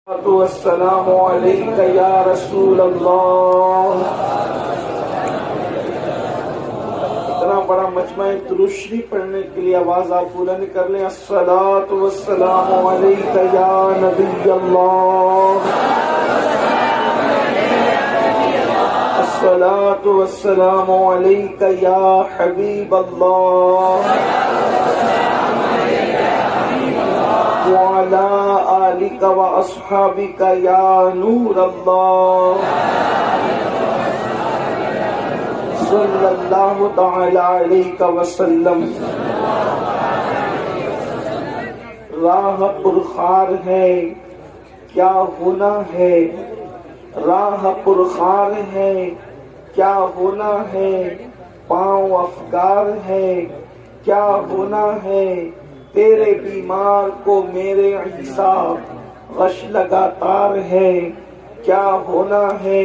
والسلام علیک یا رسول اللہ۔ اتنا بڑا مجمع درود شریف پڑھنے کے لیے آواز آپ بلند کر لیں۔ الصلاۃ والسلام علیک یا نبی اللہ، الصلاۃ والسلام علیک یا حبیب اللہ، وعلی آلک واصحابک یا نور اللہ، صلی اللہ تعالی علیہ وسلم۔ راہ پرخار ہے کیا ہونا ہے، راہ پرخار ہے کیا ہونا ہے، پاؤں افگار ہے کیا ہونا ہے، تیرے بیمار کو میرے عیسیٰ غش لگاتار ہے کیا ہونا ہے،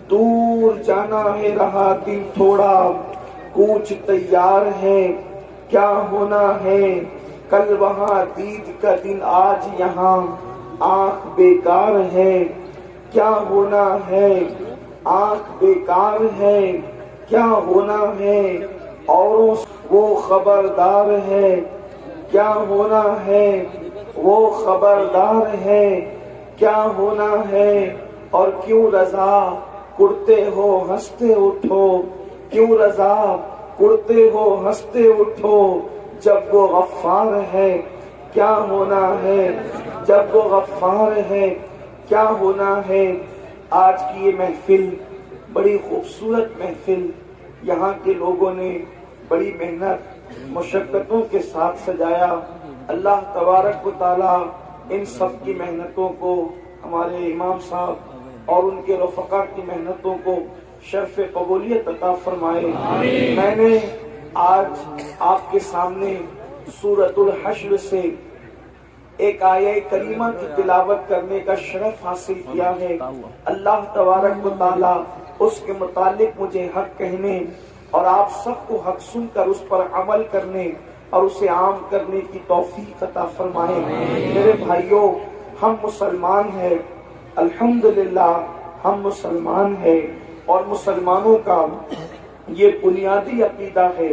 دور جانا ہے رہا دل تھوڑا کوچ تیار ہے کیا ہونا ہے، کل وہاں دید کا دن آج یہاں آنکھ بیکار ہے کیا ہونا ہے، آنکھ بیکار ہے کیا ہونا ہے، اوروں وہ خبردار ہے کیا ہونا ہے، وہ خبردار ہے کیا ہونا ہے، اور کیوں رضا کرتے ہو ہنستے اٹھو، کیوں رضا کرتے ہو ہنستے اٹھو، جب وہ غفار ہے کیا ہونا ہے، جب وہ غفار ہے کیا ہونا ہے۔ آج کی یہ محفل بڑی خوبصورت محفل، یہاں کے لوگوں نے بڑی محنت مشقتوں کے ساتھ سجایا۔ اللہ تبارک و تعالی ان سب کی محنتوں کو، ہمارے امام صاحب اور ان کے رفقا کی محنتوں کو شرف قبولیت عطا فرمائے۔ میں نے آج آپ کے سامنے سورۃ الحشر سے ایک آیہ کریمہ کی تلاوت کرنے کا شرف حاصل کیا ہے۔ اللہ تبارک و تعالی اس کے متعلق مجھے حق کہنے اور آپ سب کو حق سن کر اس پر عمل کرنے اور اسے عام کرنے کی توفیق عطا فرمائے۔ میرے بھائیوں، ہم مسلمان ہیں، الحمدللہ ہم مسلمان ہیں، اور مسلمانوں کا یہ بنیادی عقیدہ ہے۔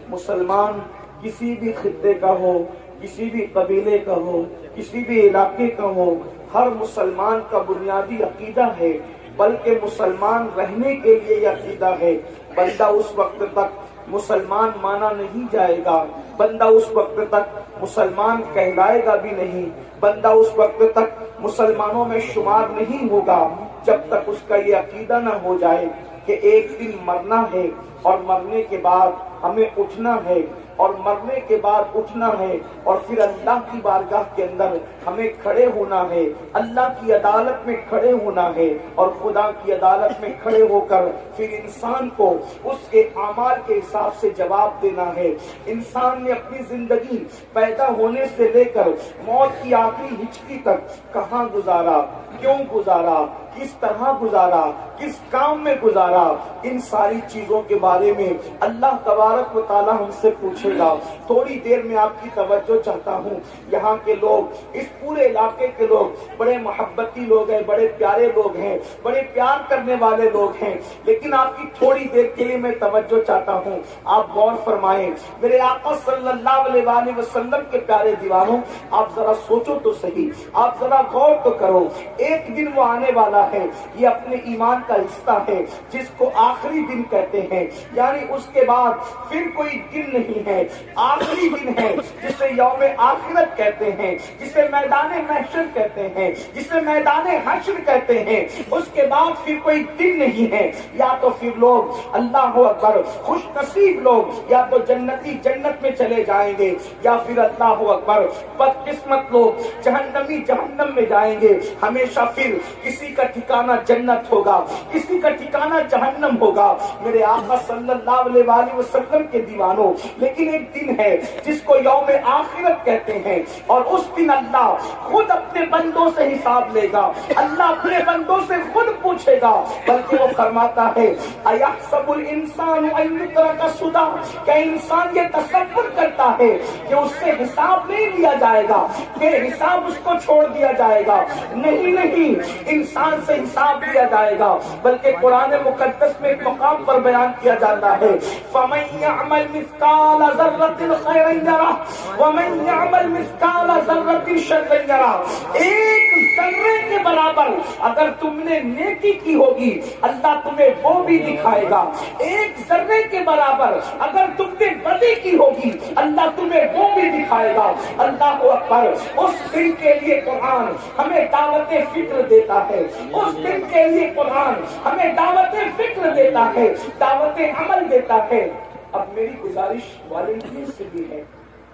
مسلمان کسی بھی خطے کا ہو، کسی بھی قبیلے کا ہو، کسی بھی علاقے کا ہو، ہر مسلمان کا بنیادی عقیدہ ہے، بلکہ مسلمان رہنے کے لیے یہ عقیدہ ہے۔ بندہ اس وقت تک مسلمان مانا نہیں جائے گا، بندہ اس وقت تک مسلمان کہلائے گا بھی نہیں، بندہ اس وقت تک مسلمانوں میں شمار نہیں ہوگا جب تک اس کا یہ عقیدہ نہ ہو جائے کہ ایک دن مرنا ہے، اور مرنے کے بعد ہمیں اٹھنا ہے، اور مرنے کے بعد اٹھنا ہے، اور پھر اللہ کی بارگاہ کے اندر ہمیں کھڑے ہونا ہے، اللہ کی عدالت میں کھڑے ہونا ہے، اور خدا کی عدالت میں کھڑے ہو کر پھر انسان کو اس کے اعمال کے حساب سے جواب دینا ہے۔ انسان نے اپنی زندگی پیدا ہونے سے لے کر موت کی آخری ہچکی تک کہاں گزارا، کیوں گزارا، کس طرح گزارا، کس کام میں گزارا، ان ساری چیزوں کے بارے میں اللہ تبارک و تعالی ہم سے پوچھے گا۔ تھوڑی دیر میں آپ کی توجہ چاہتا ہوں۔ یہاں کے لوگ، اس پورے علاقے کے لوگ بڑے محبتی لوگ ہیں، بڑے پیارے لوگ ہیں، بڑے پیار کرنے والے لوگ ہیں، لیکن آپ کی تھوڑی دیر کے لیے میں توجہ چاہتا ہوں۔ آپ غور فرمائیں، میرے آقا صلی اللہ علیہ وآلہ وسلم کے پیارے دیوانوں، آپ ذرا سوچو تو صحیح، آپ ذرا غور تو کرو۔ ایک دن وہ آنے والا ہے، یہ اپنے ایمان کا حصہ ہے، جس کو آخری دن کہتے ہیں، یعنی اس کے بعد پھر کوئی دن نہیں ہے، آخری دن ہے، جسے یوم آخرت کہتے ہیں، جسے میدان محشر کہتے ہیں، جسے میدان حشر کہتے ہیں۔ اس کے بعد پھر کوئی دن نہیں ہے۔ یا تو پھر لوگ، اللہ اکبر، خوش نصیب لوگ یا تو جنتی جنت میں چلے جائیں گے، یا پھر اللہ اکبر بدقسمت لوگ جہنمی جہنم میں جائیں گے۔ ہمیشہ پھر کسی کا ٹھکانہ جنت ہوگا، کسی کا ٹھکانہ جہنم ہوگا۔ میرے آقا صلی اللہ علیہ وآلہ وسلم کے دیوانوں، لیکن ایک دن ہے جس کو یوم آخرت کہتے ہیں، اور اس دن اللہ خود اپنے بندوں سے حساب لے گا، اللہ اپنے بندوں سے خود پوچھے گا۔ بلکہ وہ فرماتا ہے اَيَحْسَبُ الْإِنسَانُ أَن يُتْرَكَ سُدًى، کہ انسان یہ تصور کرتا ہے کہ اس سے حساب نہیں لیا جائے گا، کہ حساب اس کو چھوڑ دیا جائے گا۔ نہیں نہیں، انسان سے حساب لیا جائے گا، بلکہ قرآن مقدس میں ایک مقام پر بیان کیا جاتا ہے فَمَن يَعْمَلْ مِثْقَالَ ذَرَّةٍ خَيْرًا يَرَهُ وَمَن يَعْمَلْ مِثْقَالَ ذَرَّةٍ شَرًّا يَرَهُ۔ ایک ذرے کے برابر اگر تم نے نیکی کی ہوگی اللہ تمہیں وہ بھی دکھائے گا، ایک ذرے کے برابر اگر تم نے بدی کی ہوگی اللہ تمہیں وہ بھی دکھائے گا۔ اللہ اکبر۔ اس دن کے لیے قرآن ہمیں دعوت فکر دیتا ہے، اس دن کے لیے قرآن ہمیں دعوت فکر دیتا ہے، دعوت عمل دیتا ہے۔ اب میری گزارش والنٹیئر سے بھی ہے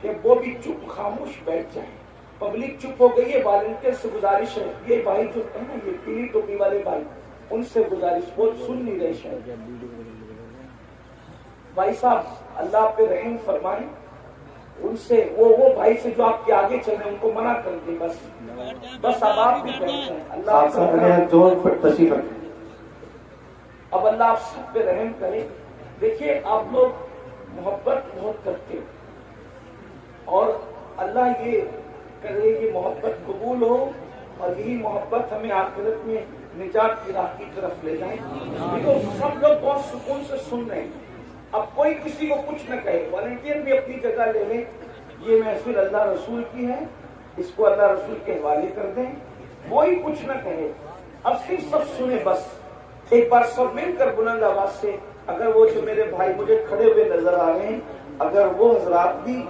کہ وہ بھی چپ خاموش بیٹھ جائیں۔ پبلک چپ ہو گئی ہے، والنٹیئر سے گزارش ہے، یہ بھائی جو ہے نا، یہ پیلی ٹوپی والے بھائی، ان سے گزارش، وہ سن نہیں رہے شاید۔ بھائی صاحب اللہ آپ پہ رحم فرمائیں، ان سے وہ بھائی سے جو آپ کے آگے چل رہے ہیں ان کو منع کر دیں، بس اب آپ بھی بیٹھ جائیں۔ اب اللہ آپ سب پہ رحم کرے۔ دیکھیے آپ لوگ محبت بہت کرتے اور اللہ یہ کرے یہ محبت قبول ہو، اور یہی محبت ہمیں آخرت میں نجات کی راہ کی طرف لے جائیں۔ دیکھو سب لوگ بہت سکون سے سن رہے ہیں، اب کوئی کسی کو کچھ نہ کہے، والنٹیئر بھی اپنی جگہ لے لیں۔ یہ محفل اللہ رسول کی ہے، اس کو اللہ رسول کے حوالے کر دیں، کوئی کچھ نہ کہے، اب صرف سب سنیں۔ بس ایک بار سب مل کر بلند آواز سے، اگر وہ جو میرے بھائی مجھے کھڑے ہوئے نظر آ رہے ہیں، اگر وہ حضرات بھی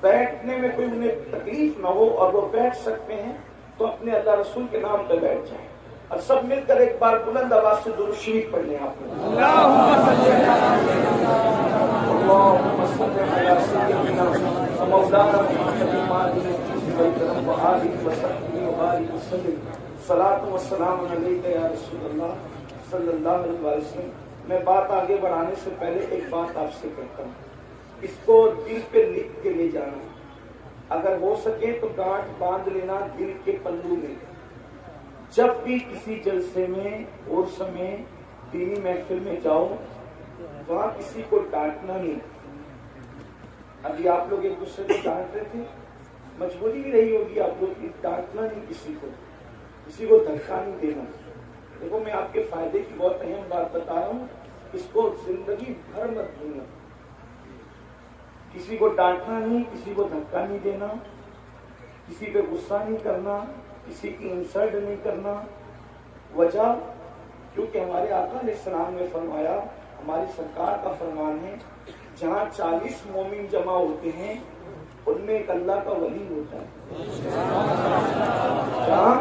بیٹھنے میں کوئی انہیں تکلیف نہ ہو اور وہ بیٹھ سکتے ہیں تو اپنے اللہ رسول کے نام پہ بیٹھ جائیں، اور سب مل کر ایک بار بلند آواز سے درود شریف پڑھ لیں۔ آپ صلاۃ و سلام علیک یا رسول اللہ صلی اللہ علیہ وسلم۔ میں بات آگے بڑھانے سے پہلے ایک بات آپ سے کہتا ہوں، اس کو دل پہ لکھ کے لے جانا، اگر ہو سکے تو گانٹھ باندھ لینا دل کے پلو میں۔ جب بھی کسی جلسے میں عرس میں دینی محفل میں جاؤ وہاں کسی کو ڈانٹنا نہیں۔ ابھی آپ لوگ ایک دوسرے کو ڈانٹ رہے تھے، مجبوری بھی رہی ہوگی آپ لوگ کی، ڈانٹنا نہیں، کسی کو دھکا نہیں دینا۔ دیکھو میں آپ کے فائدے کی بہت اہم بات بتا رہا ہوں، اس کو زندگی بھر مت بھولنا۔ کسی کو ڈانٹنا نہیں، کسی کو دھکا نہیں دینا، کسی پہ غصہ نہیں کرنا، کسی کی انسلٹ نہیں کرنا۔ وجہ کیونکہ ہمارے آقا علیہ السلام نے فرمایا، ہماری سرکار کا فرمان ہے، جہاں 40 مومن جمع ہوتے ہیں ان میں ایک اللہ کا ولی ہوتا ہے۔ جہاں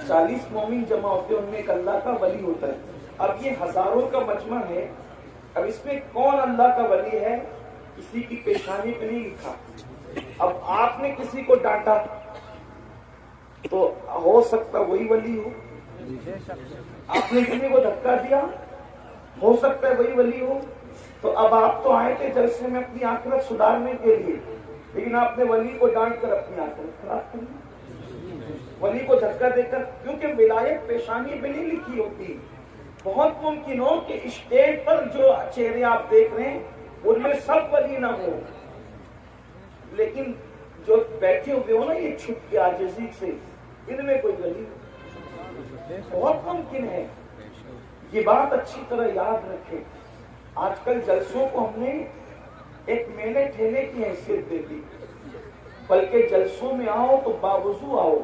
40 مومن جمع ہوتے ہیں ان میں ایک اللہ کا ولی ہوتا ہے۔ اب یہ ہزاروں کا مجمع ہے، اب اس میں کون اللہ کا ولی ہے کسی کی پیشانی پہ نہیں لکھا۔ اب آپ نے کسی کو ڈانٹا تو ہو سکتا وہی ولی ہو، آپ نے کسی کو دھکا دیا ہو سکتا ہے وہی ولی ہو۔ تو اب آپ تو آئے تھے جلسے میں اپنی آخرت سدھارنے کے لیے، لیکن آپ نے ولی کو ڈانٹ کر اپنی آخرت خراب کر دی، ولی کو دھکا دے کر، کیونکہ ولایت پیشانی پہ نہیں لکھی ہوتی۔ بہت ممکن ہو کہ اسٹیج پر جو چہرے آپ دیکھ رہے ہیں ان میں سب ولی نہ ہو، لیکن جو بیٹھے ہوئے ہو نا یہ چھپ کے عاجزی سے، ان میں کوئی ولی بہت ممکن ہے۔ یہ بات اچھی طرح یاد رکھیں۔ آج کل جلسوں کو ہم نے ایک میلے ٹھیلے کی حیثیت دے دی، بلکہ جلسوں میں آؤ تو باوضو آؤ،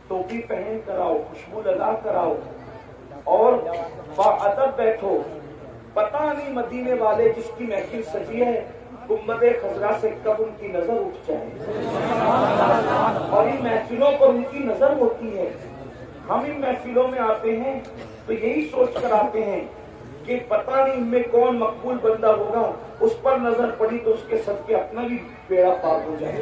ٹوپی پہن کر آؤ، خوشبو لگا کر آؤ اور باادب بیٹھو۔ پتہ نہیں مدینے والے جس کی محفل سجی ہے گنبد خضرا سے کب ان کی نظر اٹھ جائے، اور ان محفلوں پر ان کی نظر ہوتی ہے۔ ہم ان محفلوں میں آتے ہیں تو یہی سوچ کر آتے ہیں کہ پتہ نہیں ان میں کون مقبول بندہ ہوگا، اس پر نظر پڑی تو اس کے صدقے اپنا بھی بیڑا پار ہو جائے۔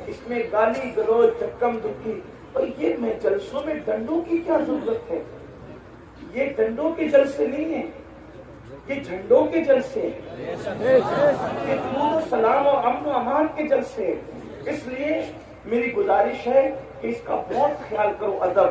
اس میں گالی گلوچ دھکم دھکی اور یہ میں جلسوں میں ڈنڈوں کی کیا ضرورت ہے؟ یہ ڈنڈوں کے جلسے نہیں ہیں، یہ جھنڈوں کے جلسے ہیں، یہ درود و سلام اور امن و امان کے جلسے ہیں۔ اس لیے میری گزارش ہے کہ اس کا بہت خیال کرو۔ ادب،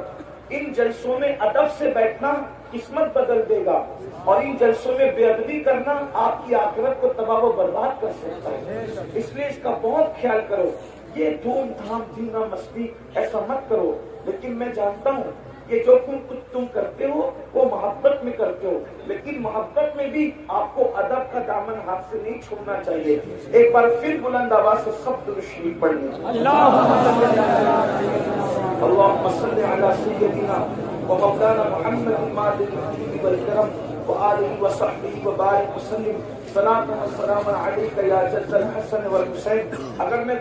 ان جلسوں میں ادب سے بیٹھنا قسمت بدل دے گا، اور ان جلسوں میں بے ادبی کرنا آپ کی آخرت کو تباہ و برباد کر سکتا ہے۔ اس لیے اس کا بہت خیال کرو۔ یہ دھوم دھام جینا مستی ایسا مت کرو، لیکن میں جانتا ہوں یہ جو کچھ تم کرتے ہو وہ محبت میں کرتے ہو، لیکن محبت میں بھی آپ کو ادب کا دامن ہاتھ سے نہیں چھوڑنا چاہیے۔ ایک بار پھر بلند آواز سے سب درود شریف پڑھ لیں۔ اللهم صل على سيدنا ومولانا محمد الماضي الحكيم والكرم وآله وصحبه وبارك وسلم صلاة وسلاما عليك يا جد الحسن والحسين۔ اگر میں